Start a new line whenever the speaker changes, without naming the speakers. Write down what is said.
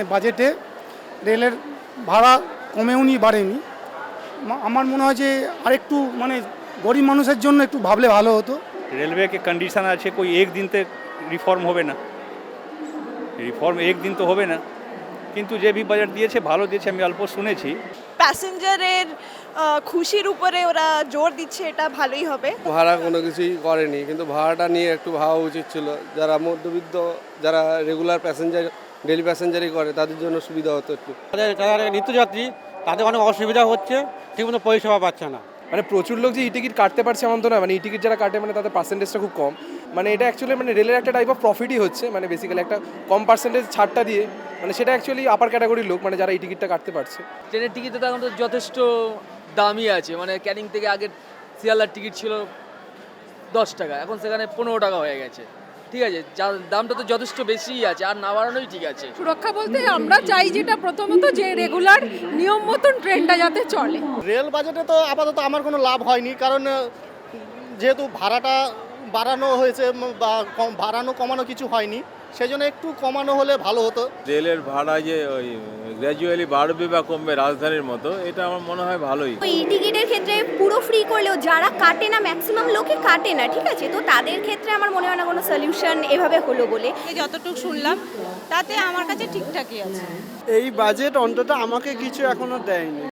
মানে বাজেটে রেলের ভাড়া কমেওনি বাড়েনি। আমার মনে হয় যে আরেকটু মানে গরিব মানুষের জন্য একটু ভাবলে ভালো হতো।
रेलवे के कंडीशन আছে कोई एक दिन तक रिफॉर्म হবে না, রিফর্ম এক দিন তো হবে না, কিন্তু যে भी বাজেট দিয়েছে ভালো দিয়েছে, আমি অল্প শুনেছি।
প্যাসেঞ্জারের খুশির উপরে ওরা জোর দিচ্ছে, এটা ভালোই হবে।
ভাড়া কোনো কিছুই করেনি, কিন্তু ভাড়াটা নিয়ে একটু ভাবা উচিত ছিল। যারা মধ্যবিত্ত, যারা রেগুলার প্যাসেঞ্জার ডেলি প্যাসেঞ্জারই করে, তাদের জন্য সুবিধা হতো একটু।
যারা নিত্যযাত্রী তাদের অনেক অসুবিধা হচ্ছে, ঠিকমতো পরিষেবা পাচ্ছে না।
মানে প্রচুর লোক যে ই টিকিট কাটতে পারছে এমন তো না, মানে ই টিকিট যারা কাটে মানে তাদের পার্সেন্টেজটা খুব কম। মানে এটা অ্যাকচুয়ালি মানে রেলের একটা টাইপ অফ প্রফিটই হচ্ছে, মানে বেসিক্যালি একটা কম পার্সেন্টেজ ছাড়টা দিয়ে, মানে সেটা অ্যাকচুয়ালি আপার ক্যাটাগরির লোক, মানে যারা এই টিকিটটা কাটতে পারছে।
ট্রেনের টিকিট তো এখন তো যথেষ্ট দামই আছে, মানে ক্যানিং থেকে আগে শিয়ালদার টিকিট ছিল 10 টাকা, এখন সেখানে 15 টাকা হয়ে গেছে। ঠিক আছে, যার দামটা তো যথেষ্ট বেশিই আছে, আর না বাড়ানোই ঠিক আছে।
সুরক্ষা বলতে আমরা চাই যেটা প্রথমত যে রেগুলার নিয়ম মতন ট্রেনটা যাতে চলে।
রেল বাজেটে তো আপাতত আমার কোনো লাভ হয়নি, কারণ যেহেতু ভাড়াটা বাড়ানো হয়েছে বা বাড়ানো কমানো কিছু হয়নি, সেই জন্য একটু কমানো হলে ভালো হতো।
রেলের ভাড়া যে ওই গ্র্যাজুয়ালি বাড়বে বা কমবে রাজধানীর মতো, এটা আমার মনে হয় ভালোই।
ওই টিকিটের ক্ষেত্রে পুরো ফ্রি করলেও যারা কাটে না, ম্যাক্সিমাম লোকে কাটে না, ঠিক আছে, তো তাদের ক্ষেত্রে আমার মনে হয় না কোনো সলিউশন এভাবে হলো বলে।
যতটুকু শুনলাম তাতে আমার কাছে ঠিকঠাকই আছে।
এই বাজেট অন্তত আমাকে কিছু এখনো দেয়নি।